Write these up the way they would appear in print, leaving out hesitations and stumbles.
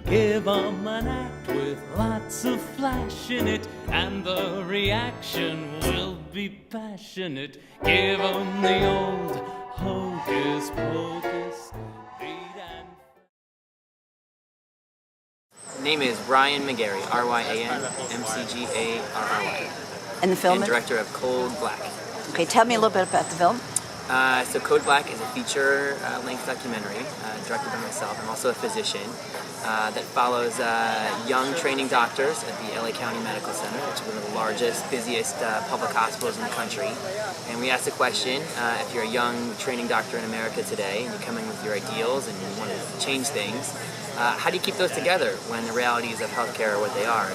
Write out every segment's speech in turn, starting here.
Give 'em an act with lots of flash in it, and the reaction will be passionate. Give 'em the old hocus pocus. Name is Ryan McGarry, Ryan McGarry. And the film? And director of Cold Black. Okay, tell me a little bit about the film. So Code Black is a feature-length documentary directed by myself. I'm also a physician that follows young training doctors at the LA County Medical Center, which is one of the largest, busiest public hospitals in the country. And we ask the question, if you're a young training doctor in America today and you come in with your ideals and you want to change things, how do you keep those together when the realities of healthcare are what they are?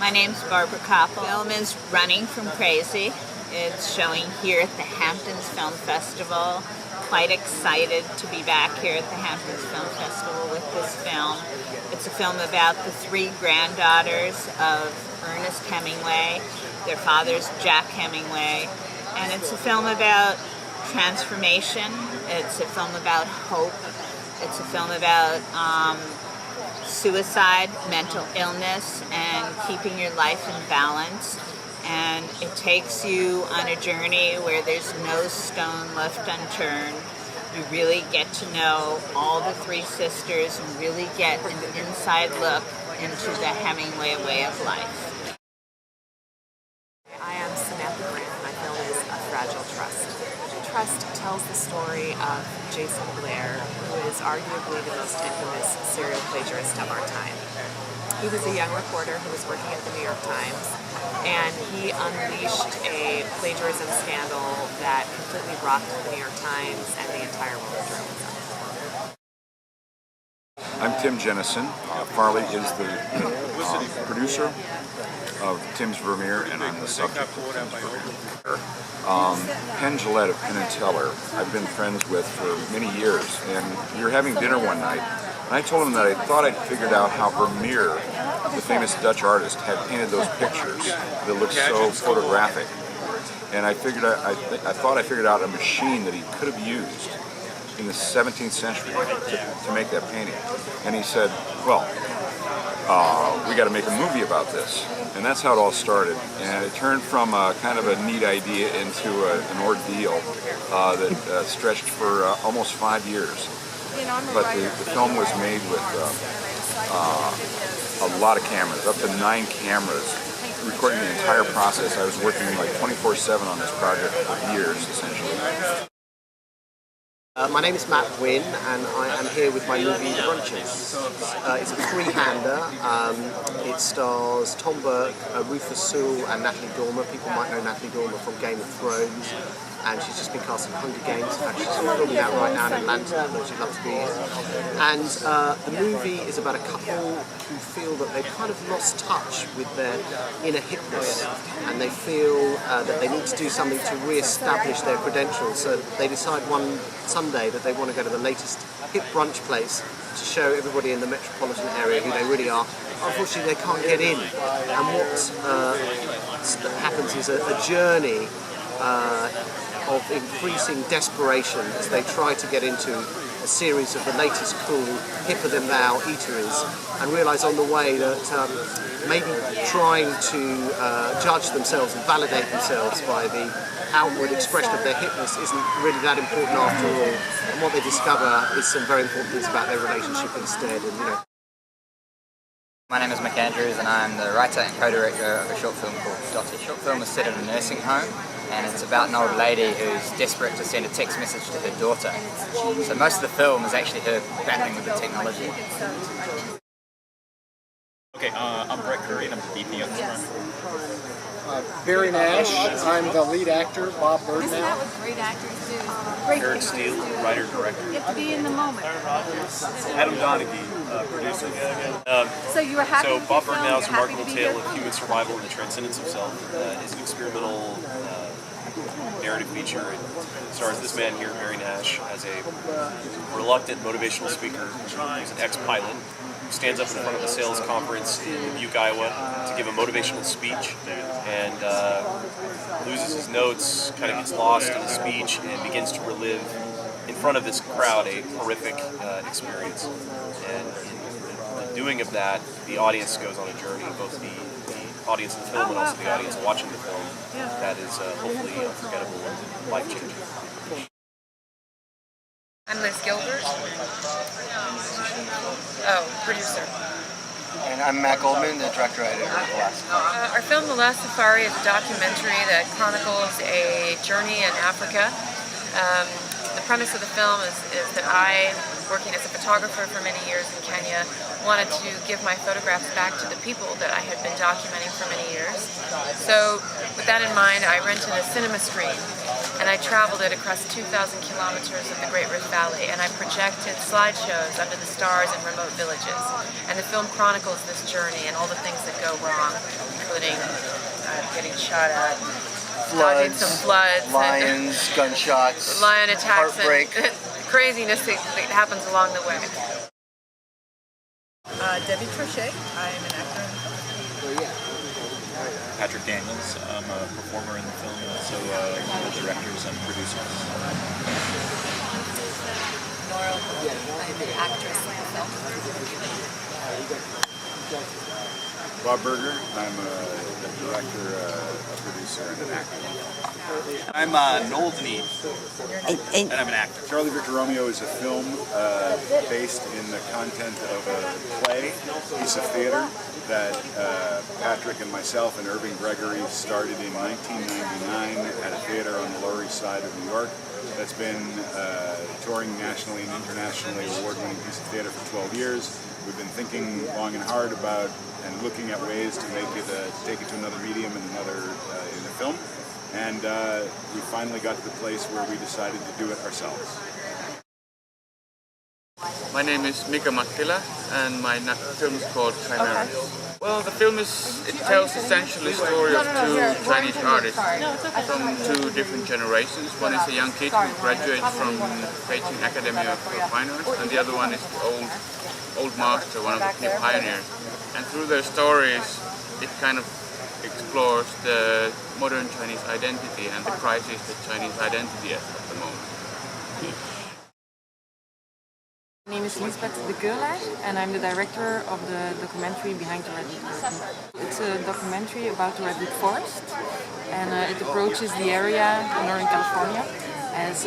My name's Barbara Koppel. The film is Running from Crazy. It's showing here at the Hamptons Film Festival. Quite excited to be back here at the Hamptons Film Festival with this film. It's a film about the three granddaughters of Ernest Hemingway. Their father's Jack Hemingway. And it's a film about transformation. It's a film about hope. It's a film about suicide, mental illness, and keeping your life in balance. And it takes you on a journey where there's no stone left unturned. You really get to know all the three sisters and really get an inside look into the Hemingway way of life. I am Samantha Grant. My film is A Fragile Trust. Trust tells the story of Jason Blair, who is arguably the most infamous serial plagiarist of our time. He was a young reporter who was working at the New York Times, and he unleashed a plagiarism scandal that completely rocked the New York Times and the entire world of journalism. I'm Tim Jennison. Farley is the producer of Tim's Vermeer, and I'm the subject of Tim's Vermeer. Penn Jillette of Penn & Teller, I've been friends with for many years, and we were having dinner one night, and I told him that I thought I'd figured out how Vermeer, the famous Dutch artist, had painted those pictures that looked so photographic. And I thought I figured out a machine that he could have used in the 17th century to make that painting. And he said, well, we got to make a movie about this. And that's how it all started. And it turned from kind of a neat idea into an ordeal that stretched for almost 5 years. But the film was made with a lot of cameras, up to 9 cameras, recording the entire process. I was working like 24/7 on this project for years, essentially. My name is Matt Wynn, and I am here with my movie The Brunches. It's a three-hander. It stars Tom Burke, Rufus Sewell, and Natalie Dormer. People might know Natalie Dormer from Game of Thrones, and she's just been cast in Hunger Games. In fact, she's filming that right now in Atlanta, where she'd love to be here. And the movie is about a couple who feel that they've kind of lost touch with their inner hipness, and they feel that they need to do something to re-establish their credentials. So they decide one Sunday that they want to go to the latest hip brunch place to show everybody in the metropolitan area who they really are. Unfortunately, they can't get in, and what happens is a journey of increasing desperation as they try to get into a series of the latest cool, hipper-than-thou eateries, and realise on the way that maybe trying to judge themselves and validate themselves by the outward expression of their hipness isn't really that important after all, and what they discover is some very important things about their relationship instead. And, My name is Mick Andrews, and I'm the writer and co-director of a short film called Dottie. The short film is set in a nursing home, and it's about an old lady who's desperate to send a text message to her daughter. So most of the film is actually her battling with the technology. Okay, I'm Brett Curry, and I'm the DP on this one. Barry Nash, I'm the lead actor, Bob Birdman. Isn't that what great actors do? Great Eric Steele, writer-director. You have to be in the moment. Adam Donaghy, producer. So you were happy So with Bob your film? Birdman's You're happy remarkable to be tale here? of human survival and the transcendence of self is an experimental narrative feature. It stars this man here, Barry Nash, as a reluctant motivational speaker who's an ex-pilot, who stands up in front of a sales conference in Dubuque, Iowa to give a motivational speech, and loses his notes, kind of gets lost in the speech, and begins to relive in front of this crowd a horrific experience. And in the doing of that, the audience goes on a journey, both the audience of the film and also the audience watching the film, that is hopefully unforgettable and life-changing. I'm Liz Gilbert. Oh, producer. And I'm Matt Goldman, the director-editor of The Last Safari. Our film, The Last Safari, is a documentary that chronicles a journey in Africa. The premise of the film is that I, working as a photographer for many years in Kenya, wanted to give my photographs back to the people that I had been documenting for many years. So with that in mind, I rented a cinema screen and I traveled it across 2,000 kilometers of the Great Rift Valley, and I projected slideshows under the stars in remote villages. And the film chronicles this journey and all the things that go wrong, including getting shot at, dodging some floods, lions, gunshots, lion attacks, heartbreak, and craziness that happens along the way. Debbie Trochet. I am an actor in the film. Patrick Daniels. I'm a performer in the film, and also one of the directors and producers. Nora, I'm an actress in the film. Bob Berger. I'm a director, a producer, and an actor. I'm Noel Denis, and I'm an actor. Charlie Victor Romeo is a film based in the content of a play, piece of theater, that Patrick and myself and Irving Gregory started in 1999 at a theater on the Lower East Side of New York. That's been touring nationally and internationally, award-winning piece of theater for 12 years. We've been thinking long and hard about and looking at ways to make it, take it to another medium and another in a film. And we finally got to the place where we decided to do it ourselves. My name is Mika Mattila, and my film is called Chimera. Well, the film tells essentially the story of two Chinese artists from two different generations. One is a young kid who graduates from Beijing Academy of Fine Arts, and the other one is the old master, one of the key pioneers. And through their stories, it kind of explores the modern Chinese identity and the crisis that Chinese identity has at the moment. My name is Lisbeth de Keulaar, and I'm the director of the documentary Behind the Redwood Curtain. It's a documentary about the Redwood Forest, and it approaches the area in Northern California as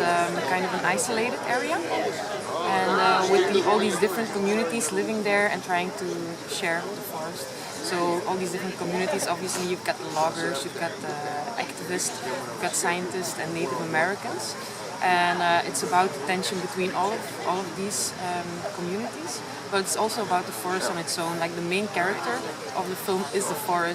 kind of an isolated area, and with all these different communities living there and trying to share the forest. So all these different communities, obviously you've got the loggers, you've got the activists, you've got scientists and Native Americans. And it's about the tension between all of these communities, but it's also about the forest on its own. Like the main character of the film is the forest.